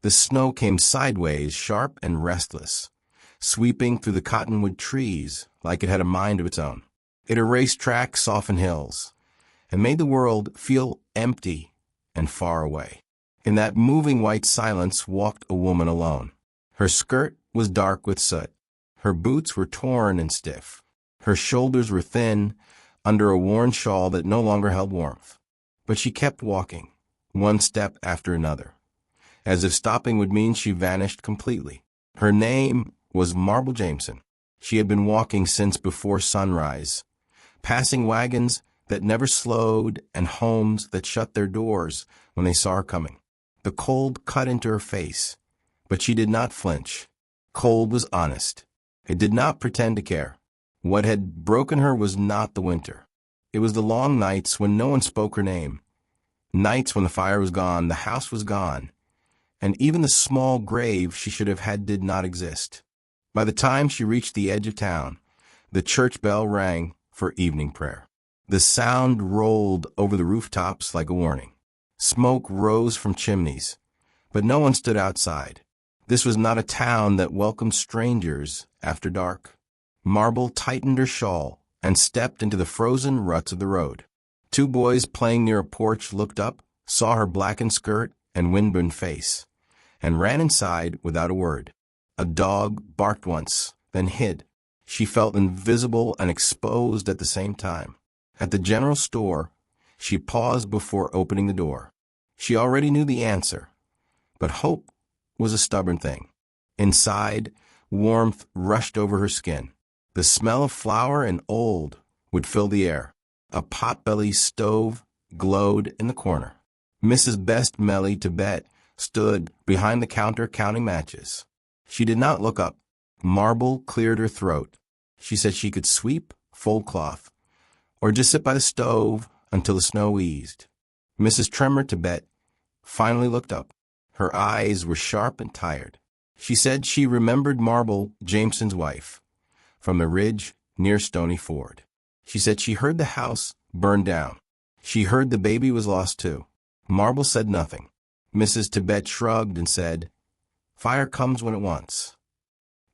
The snow came sideways, sharp and restless, sweeping through the cottonwood trees like it had a mind of its own. It erased tracks off in hills and made the world feel empty and far away. In that moving white silence walked a woman alone. Her skirt was dark with soot. Her boots were torn and stiff. Her shoulders were thin under a worn shawl that no longer held warmth. But she kept walking, one step after another, as if stopping would mean she vanished completely. Her name was Marble Jameson. She had been walking since before sunrise, passing wagons that never slowed and homes that shut their doors when they saw her coming. The cold cut into her face, but she did not flinch. Cold was honest. It did not pretend to care. What had broken her was not the winter. It was the long nights when no one spoke her name. Nights when the fire was gone, the house was gone, and even the small grave she should have had did not exist. By the time she reached the edge of town, the church bell rang for evening prayer. The sound rolled over the rooftops like a warning. Smoke rose from chimneys, but no one stood outside. This was not a town that welcomed strangers after dark. Marble tightened her shawl and stepped into the frozen ruts of the road. Two boys playing near a porch looked up, saw her blackened skirt and windburned face, and ran inside without a word. A dog barked once, then hid. She felt invisible and exposed at the same time. At the general store, she paused before opening the door. She already knew the answer, but hope was a stubborn thing. Inside, warmth rushed over her skin. The smell of flour and old would fill the air. A potbelly stove glowed in the corner. Mrs. Best Melly Tibet stood behind the counter counting matches. She did not look up. Marble cleared her throat. She said she could sweep, fold cloth, or just sit by the stove until the snow eased. Mrs. Tremor Tibet finally looked up. Her eyes were sharp and tired. She said she remembered Marble Jameson's wife from the ridge near Stony Ford. She said she heard the house burn down. She heard the baby was lost too. Marble said nothing. Mrs. Tibet shrugged and said, "Fire comes when it wants."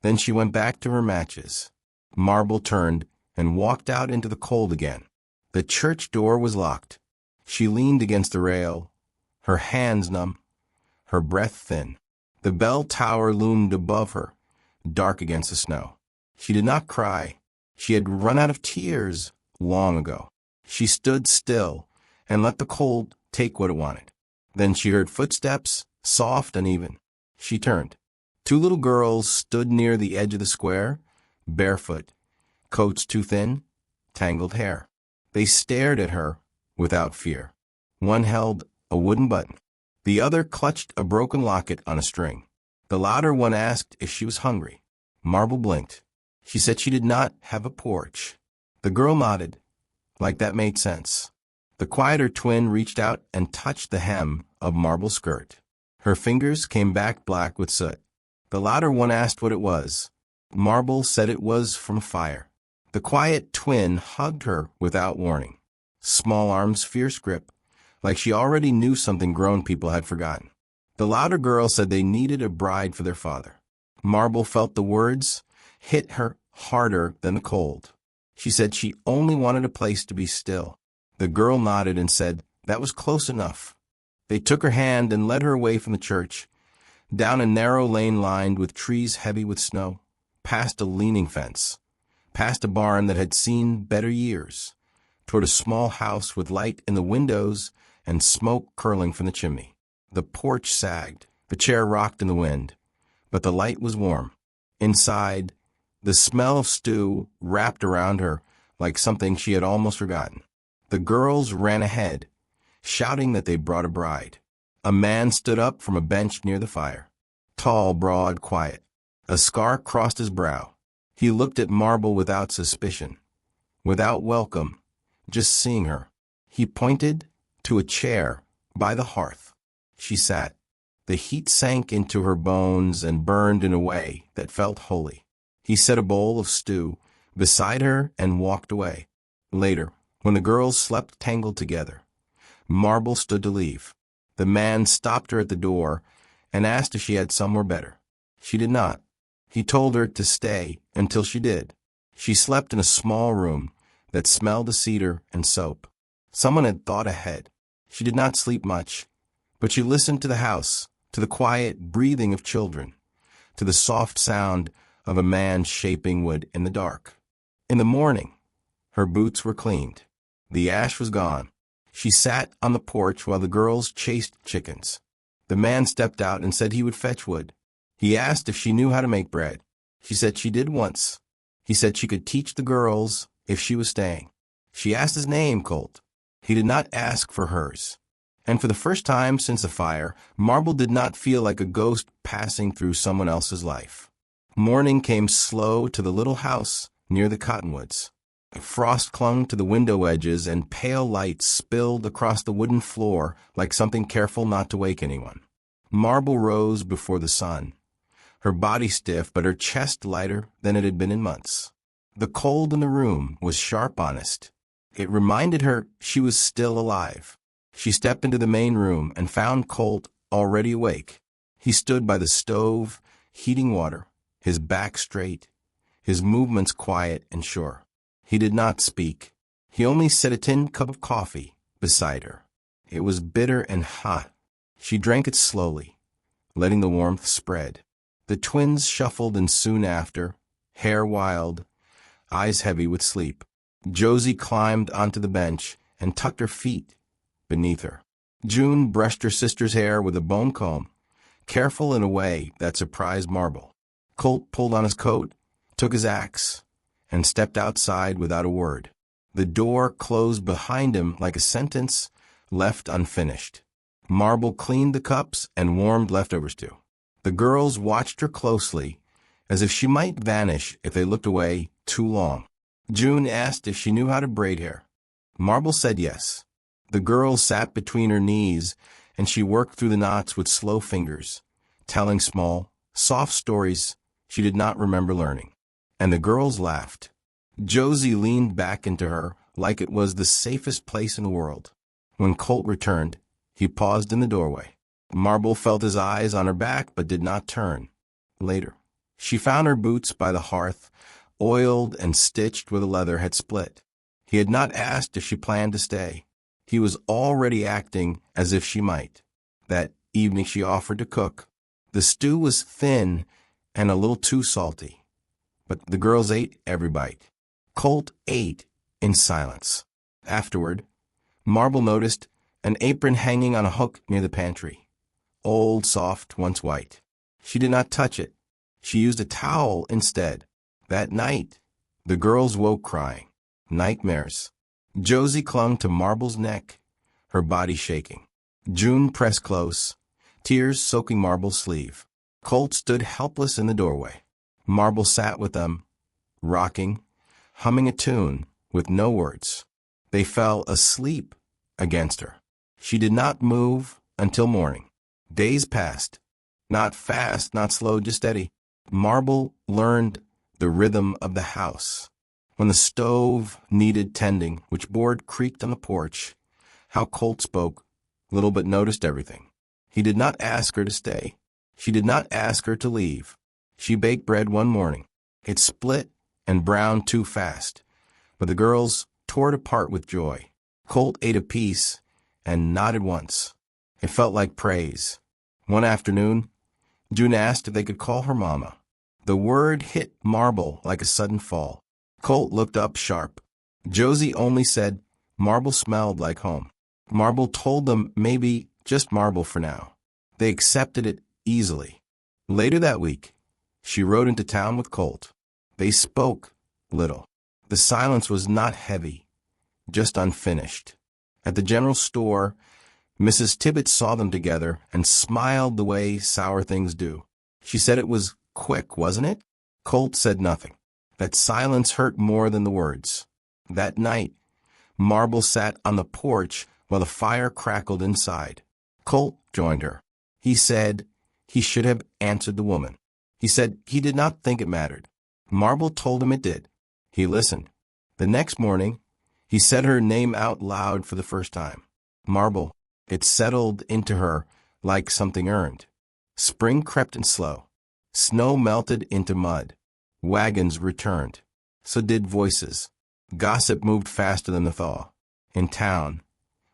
Then she went back to her matches. Marble turned and walked out into the cold again. The church door was locked. She leaned against the rail, her hands numb, her breath thin. The bell tower loomed above her, dark against the snow. She did not cry. She had run out of tears long ago. She stood still and let the cold take what it wanted. Then she heard footsteps, soft and even. She turned. Two little girls stood near the edge of the square, barefoot, coats too thin, tangled hair. They stared at her without fear. One held a wooden button. The other clutched a broken locket on a string. The louder one asked if she was hungry. Marble blinked. She said she did not have a porch. The girl nodded, like that made sense. The quieter twin reached out and touched the hem of Marble's skirt. Her fingers came back black with soot. The louder one asked what it was. Marble said it was from fire. The quiet twin hugged her without warning. Small arms, fierce grip, like she already knew something grown people had forgotten. The louder girl said they needed a bride for their father. Marble felt the words hit her harder than the cold. She said she only wanted a place to be still. The girl nodded and said that was close enough. They took her hand and led her away from the church, down a narrow lane lined with trees heavy with snow, past a leaning fence, past a barn that had seen better years, toward a small house with light in the windows and smoke curling from the chimney. The porch sagged, the chair rocked in the wind, but the light was warm. Inside, the smell of stew wrapped around her like something she had almost forgotten. The girls ran ahead, shouting that they brought a bride. A man stood up from a bench near the fire. Tall, broad, quiet. A scar crossed his brow. He looked at Marble without suspicion, without welcome, just seeing her. He pointed to a chair by the hearth. She sat. The heat sank into her bones and burned in a way that felt holy. He set a bowl of stew beside her and walked away. Later, when the girls slept tangled together, Marble stood to leave. The man stopped her at the door and asked if she had somewhere better. She did not. He told her to stay until she did. She slept in a small room that smelled of cedar and soap. Someone had thought ahead. She did not sleep much, but she listened to the house, to the quiet breathing of children, to the soft sound of a man shaping wood in the dark. In the morning, her boots were cleaned. The ash was gone. She sat on the porch while the girls chased chickens. The man stepped out and said he would fetch wood. He asked if she knew how to make bread. She said she did once. He said she could teach the girls if she was staying. She asked his name, Colt. He did not ask for hers. And for the first time since the fire, Marble did not feel like a ghost passing through someone else's life. Morning came slow to the little house near the cottonwoods. Frost clung to the window edges and pale light spilled across the wooden floor like something careful not to wake anyone. Marble rose before the sun, her body stiff but her chest lighter than it had been in months. The cold in the room was sharp honest. It reminded her she was still alive. She stepped into the main room and found Colt already awake. He stood by the stove, heating water, his back straight, his movements quiet and sure. He did not speak. He only set a tin cup of coffee beside her. It was bitter and hot. She drank it slowly, letting the warmth spread. The twins shuffled in soon after, hair wild, eyes heavy with sleep. Josie climbed onto the bench and tucked her feet beneath her. June brushed her sister's hair with a bone comb, careful in a way that surprised Marble. Colt pulled on his coat, took his axe, and stepped outside without a word. The door closed behind him like a sentence left unfinished. Marble cleaned the cups and warmed leftovers too. The girls watched her closely, as if she might vanish if they looked away too long. June asked if she knew how to braid hair. Marble said yes. The girl sat between her knees, and she worked through the knots with slow fingers, telling small, soft stories she did not remember learning. And the girls laughed. Josie leaned back into her like it was the safest place in the world. When Colt returned, he paused in the doorway. Marble felt his eyes on her back but did not turn. Later, she found her boots by the hearth, oiled and stitched where the leather had split. He had not asked if she planned to stay. He was already acting as if she might. That evening she offered to cook. The stew was thin and a little too salty, but the girls ate every bite. Colt ate in silence. Afterward, Marble noticed an apron hanging on a hook near the pantry. Old, soft, once white. She did not touch it. She used a towel instead. That night, the girls woke crying. Nightmares. Josie clung to Marble's neck, her body shaking. June pressed close, tears soaking Marble's sleeve. Colt stood helpless in the doorway. Marble sat with them, rocking, humming a tune with no words. They fell asleep against her. She did not move until morning. Days passed. Not fast, not slow, just steady. Marble learned the rhythm of the house. When the stove needed tending, which board creaked on the porch, how Colt spoke, little but noticed everything. He did not ask her to stay. She did not ask her to leave. She baked bread one morning. It split and browned too fast, but the girls tore it apart with joy. Colt ate a piece and nodded once. It felt like praise. One afternoon, June asked if they could call her Mama. The word hit Marble like a sudden fall. Colt looked up sharp. Josie only said Marble smelled like home. Marble told them maybe just Marble for now. They accepted it easily. Later that week, she rode into town with Colt. They spoke little. The silence was not heavy, just unfinished. At the general store, Mrs. Tibbet saw them together and smiled the way sour things do. She said it was quick, wasn't it? Colt said nothing. That silence hurt more than the words. That night, Marble sat on the porch while the fire crackled inside. Colt joined her. He said he should have answered the woman. He said he did not think it mattered. Marble told him it did. He listened. The next morning, he said her name out loud for the first time. Marble. It settled into her like something earned. Spring crept in slow. Snow melted into mud. Wagons returned. So did voices. Gossip moved faster than the thaw. In town,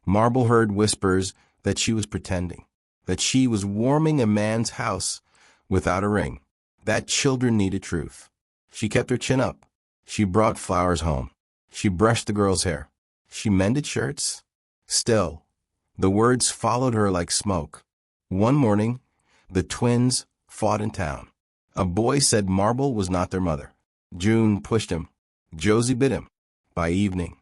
Marble heard whispers that she was pretending, that she was warming a man's house without a ring, that children needed truth. She kept her chin up. She brought flowers home. She brushed the girl's hair. She mended shirts. Still, the words followed her like smoke. One morning, the twins fought in town. A boy said Marble was not their mother. June pushed him. Josie bit him. By evening,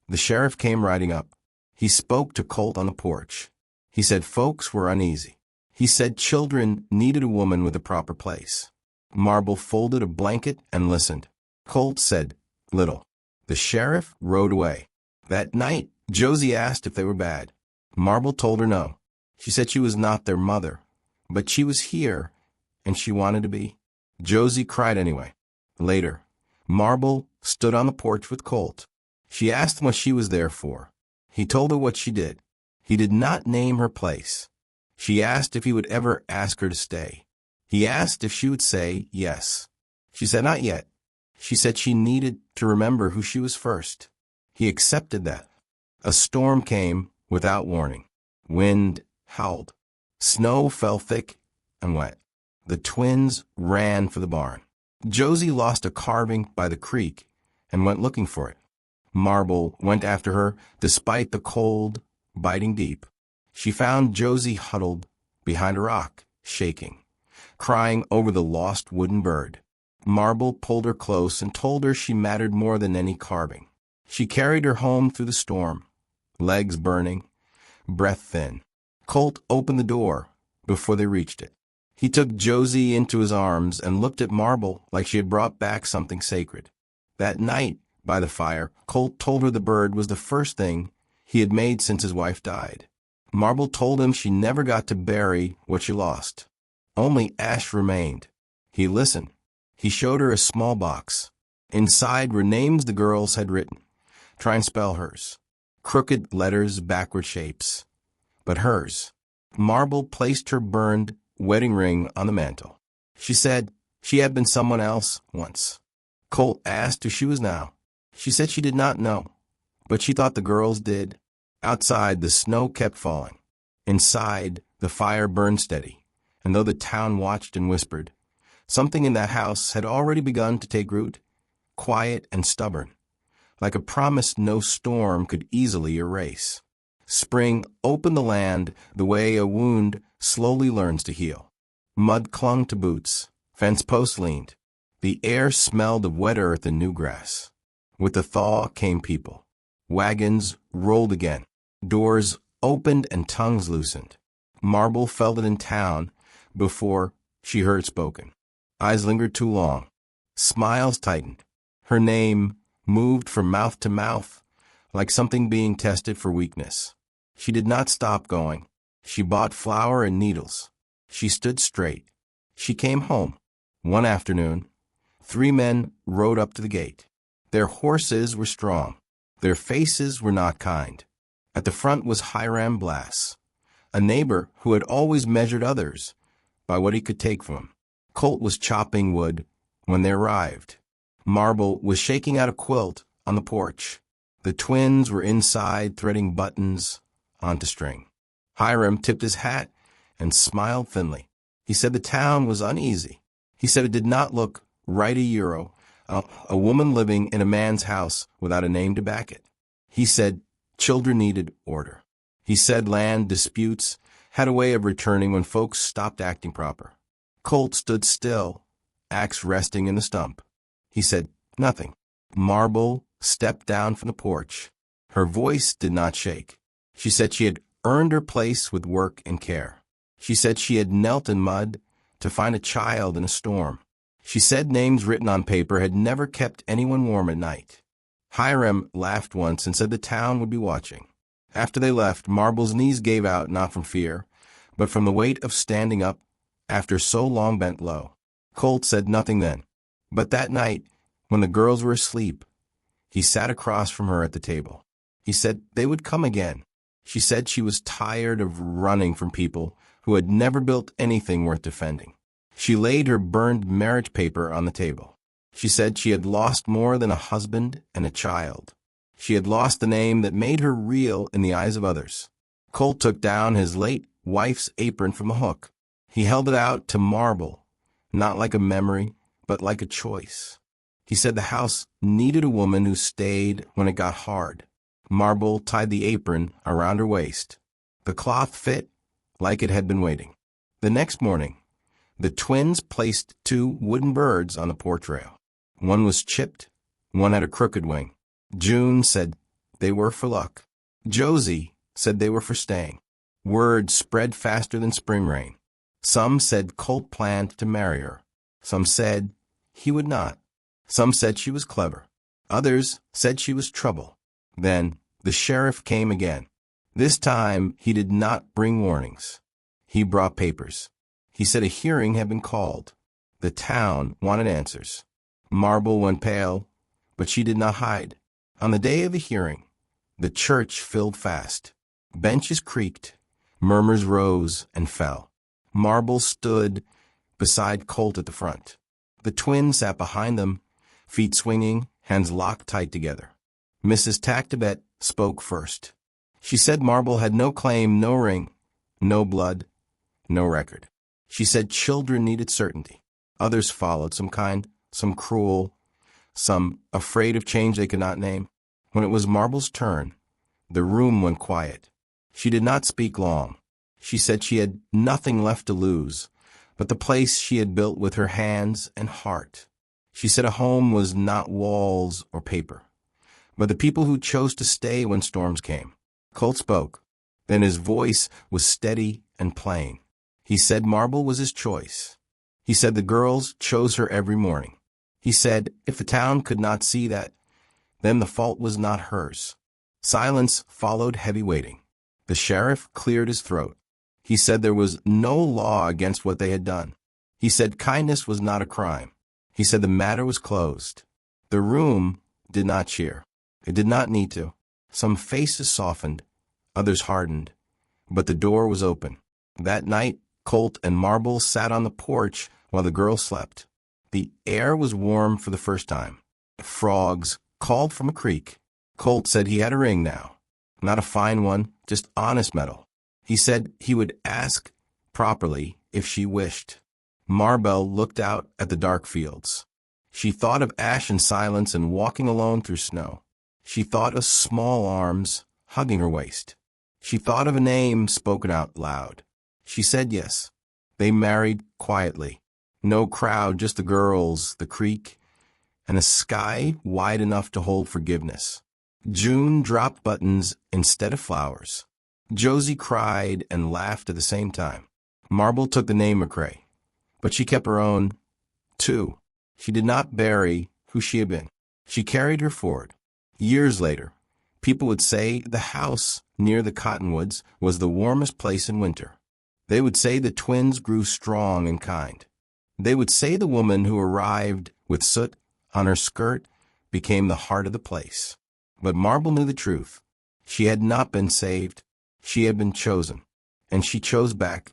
the sheriff came riding up. He spoke to Colt on the porch. He said folks were uneasy. He said children needed a woman with a proper place. Marble folded a blanket and listened. Colt said little. The sheriff rode away. That night, Josie asked if they were bad. Marble told her no. She said she was not their mother, but she was here, and she wanted to be. Josie cried anyway. Later, Marble stood on the porch with Colt. She asked him what she was there for. He told her what she did. He did not name her place. She asked if he would ever ask her to stay. He asked if she would say yes. She said not yet. She said she needed to remember who she was first. He accepted that. A storm came without warning. Wind howled. Snow fell thick and wet. The twins ran for the barn. Josie lost a carving by the creek and went looking for it. Marble went after her despite the cold biting deep. She found Josie huddled behind a rock, shaking, crying over the lost wooden bird. Marble pulled her close and told her she mattered more than any carving. She carried her home through the storm, legs burning, breath thin. Colt opened the door before they reached it. He took Josie into his arms and looked at Marble like she had brought back something sacred. That night, by the fire, Colt told her the bird was the first thing he had made since his wife died. Marble told him she never got to bury what she lost. Only ash remained. He listened. He showed her a small box. Inside were names the girls had written. Try and spell hers. Crooked letters, backward shapes. But hers. Marble placed her burned wedding ring on the mantel. She said she had been someone else once. Colt asked who she was now. She said she did not know, but she thought the girls did. Outside, the snow kept falling. Inside, the fire burned steady, and though the town watched and whispered, something in that house had already begun to take root, quiet and stubborn, like a promise no storm could easily erase. Spring opened the land the way a wound slowly learns to heal. Mud clung to boots. Fence posts leaned. The air smelled of wet earth and new grass. With the thaw came people. Wagons rolled again. Doors opened and tongues loosened. Marble felt it in town before she heard it spoken. Eyes lingered too long. Smiles tightened. Her name moved from mouth to mouth like something being tested for weakness. She did not stop going. She bought flour and needles. She stood straight. She came home. One afternoon, 3 men rode up to the gate. Their horses were strong. Their faces were not kind. At the front was Hiram Blass, a neighbor who had always measured others by what he could take from them. Colt was chopping wood when they arrived. Marble was shaking out a quilt on the porch. The twins were inside threading buttons onto string. Hiram tipped his hat and smiled thinly. He said the town was uneasy. He said it did not look right a euro, a woman living in a man's house without a name to back it. He said children needed order. He said land disputes had a way of returning when folks stopped acting proper. Colt stood still, axe resting in the stump. He said nothing. Marble stepped down from the porch. Her voice did not shake. She said she had earned her place with work and care. She said she had knelt in mud to find a child in a storm. She said names written on paper had never kept anyone warm at night. Hiram laughed once and said the town would be watching. After they left, Marble's knees gave out not from fear, but from the weight of standing up after so long bent low. Colt said nothing then, but that night, when the girls were asleep, he sat across from her at the table. He said they would come again. She said she was tired of running from people who who had never built anything worth defending. She laid her burned marriage paper on the table. She said she had lost more than a husband and a child. She had lost the name that made her real in the eyes of others. Colt took down his late wife's apron from a hook. He held it out to Marble, not like a memory, but like a choice. He said the house needed a woman who stayed when it got hard. Marble tied the apron around her waist. The cloth fit like it had been waiting. The next morning, the twins placed 2 wooden birds on the porch rail. One was chipped, one had a crooked wing. June said they were for luck. Josie said they were for staying. Word spread faster than spring rain. Some said Colt planned to marry her. Some said he would not. Some said she was clever. Others said she was trouble. Then the sheriff came again. This time he did not bring warnings. He brought papers. He said a hearing had been called. The town wanted answers. Marble went pale, but she did not hide. On the day of the hearing, the church filled fast. Benches creaked, murmurs rose and fell. Marble stood beside Colt at the front. The twins sat behind them, feet swinging, hands locked tight together. Mrs. Tactibet spoke first. She said Marble had no claim, no ring, no blood, no record. She said children needed certainty. Others followed, some kind, some cruel, some afraid of change they could not name. When it was Marble's turn, the room went quiet. She did not speak long. She said she had nothing left to lose, but the place she had built with her hands and heart. She said a home was not walls or paper, but the people who chose to stay when storms came. Colt spoke. Then his voice was steady and plain. He said Marble was his choice. He said the girls chose her every morning. He said if the town could not see that, then the fault was not hers. Silence followed heavy waiting. The sheriff cleared his throat. He said there was no law against what they had done. He said kindness was not a crime. He said the matter was closed. The room did not cheer. It did not need to. Some faces softened, others hardened, but the door was open. That night, Colt and Marble sat on the porch while the girls slept. The air was warm for the first time. Frogs called from a creek. Colt said he had a ring now. Not a fine one, just honest metal. He said he would ask properly if she wished. Marble looked out at the dark fields. She thought of ash and silence and walking alone through snow. She thought of small arms hugging her waist. She thought of a name spoken out loud. She said yes. They married quietly. No crowd, just the girls, the creek, and a sky wide enough to hold forgiveness. June dropped buttons instead of flowers. Josie cried and laughed at the same time. Marble took the name McCrae, but she kept her own, too. She did not bury who she had been. She carried her forward. Years later, people would say the house near the cottonwoods was the warmest place in winter. They would say the twins grew strong and kind. They would say the woman who arrived with soot on her skirt became the heart of the place. But Marble knew the truth. She had not been saved. She had been chosen, and she chose back